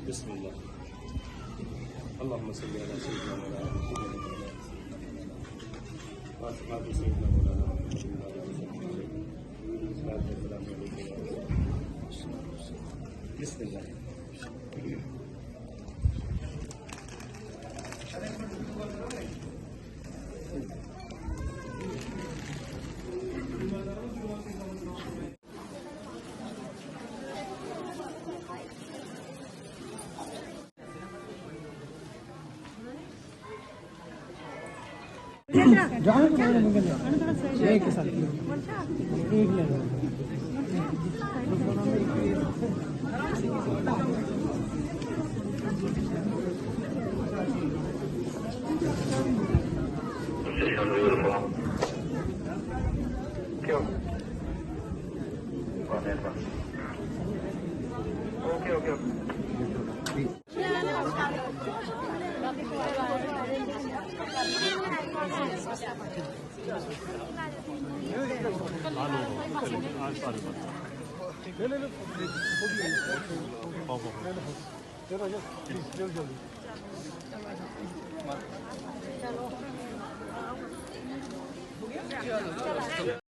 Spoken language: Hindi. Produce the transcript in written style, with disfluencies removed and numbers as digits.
बिस्मिल्लाह। अल्लाहुम्मा सल्ली अला सय्यिदिना मौलाना बिस्मिल्लाह। एक के साथ एक ले लो। ओके ओके चलो